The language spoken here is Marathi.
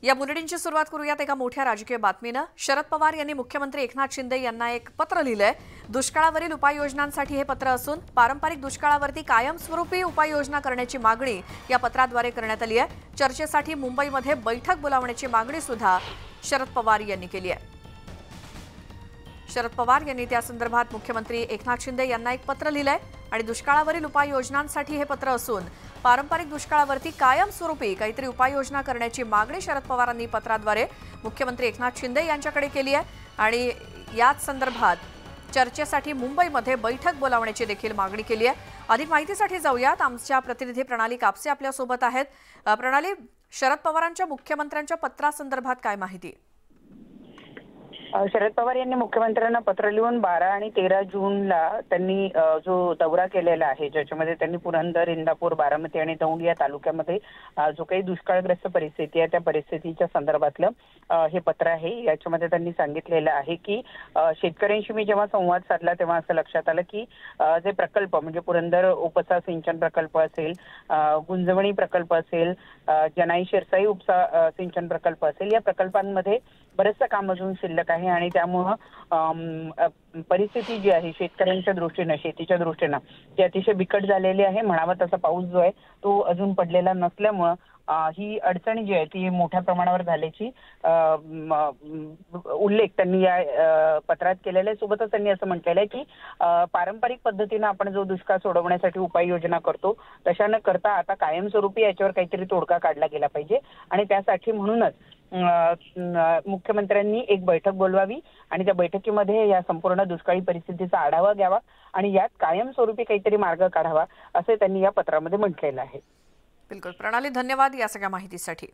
या बुलेटिनची सुरुवात करूयात एका मोठ्या राजकीय बातमीनं। शरद पवार यांनी मुख्यमंत्री एकनाथ शिंदे यांना एक पत्र लिहिलंय। दुष्काळावरील उपाययोजनांसाठी हे पत्र असून पारंपरिक दुष्काळावरती कायमस्वरूपी उपाययोजना करण्याची मागणी या पत्राद्वारे करण्यात आली आहे। चर्चेसाठी मुंबईमध्ये बैठक बोलावण्याची मागणी सुद्धा शरद पवार यांनी केली आहे। शरद पवार यांनी त्या संदर्भात मुख्यमंत्री एकनाथ शिंदे यांना एक पत्र लिहिलंय आणि दुष्काळावरील उपाययोजनांसाठी हे पत्र असून पारंपरिक दुष्काळावरती कायमस्वरूपी काहीतरी उपाययोजना करण्याची मागणी शरद पवारांनी पत्राद्वारे मुख्यमंत्री एकनाथ शिंदे यांच्याकडे केली आहे आणि याच संदर्भात चर्चेसाठी मुंबईमध्ये बैठक बोलावण्याची देखील मागणी केली आहे। अधिक माहितीसाठी जाऊयात, आमच्या प्रतिनिधी प्रणाली कापसे आपल्या सोबत आहेत। प्रणाली, शरद पवारांच्या मुख्यमंत्र्यांच्या पत्रासंदर्भात काय माहिती? शरद पवार यांनी मुख्यमंत्र्यांना पत्र लिहून 12 आणि 13 जूनला त्यांनी जो दौरा केलेला आहे, ज्याच्यामध्ये त्यांनी पुरंदर, इंदापूर, बारामती आणि दौंड या तालुक्यामध्ये जो काही दुष्काळग्रस्त परिस्थिती आहे त्या परिस्थितीच्या संदर्भातलं हे पत्र आहे। याच्यामध्ये त्यांनी सांगितलेलं आहे की शेतकऱ्यांशी मी जेव्हा संवाद साधला तेव्हा असं लक्षात आलं की जे प्रकल्प म्हणजे पुरंदर उपसा सिंचन प्रकल्प असेल, गुंजवणी प्रकल्प असेल, जनाई शिरसाई उपसा सिंचन प्रकल्प असेल, या प्रकल्पांमध्ये बरेचसं काम अजून शिल्लक आहे आणि त्यामुळं परिस्थिती जी आहे शेतकऱ्यांच्या दृष्टीनं, शेतीच्या दृष्टीनं ती अतिशय बिकट झालेली आहे। म्हणावा तसा पाऊस जो आहे तो अजून पडलेला नसल्यामुळं ही अडचण जी आहे ती मोठ्या प्रमाणावर झाल्याची उल्लेख त्यांनी या पत्रात केलेला आहे। सोबतच त्यांनी असं म्हटलेलं आहे की पारंपरिक पद्धतीनं आपण जो दुष्काळ सोडवण्यासाठी उपाययोजना करतो तशा न करता आता कायमस्वरूपी याच्यावर काहीतरी तोडगा काढला गेला पाहिजे आणि त्यासाठी म्हणूनच मुख्यमंत्र्यांनी एक बैठक बोलवावी आणि त्या बैठकीमध्ये या संपूर्ण दुष्काळी परिस्थितीचा आढावा घ्यावा आणि यात कायमस्वरूपी काहीतरी मार्ग काढावा असे त्यांनी या पत्रामध्ये म्हटलेलं आहे। बिलकुल प्रणाली, धन्यवाद या सगळ्या माहितीसाठी।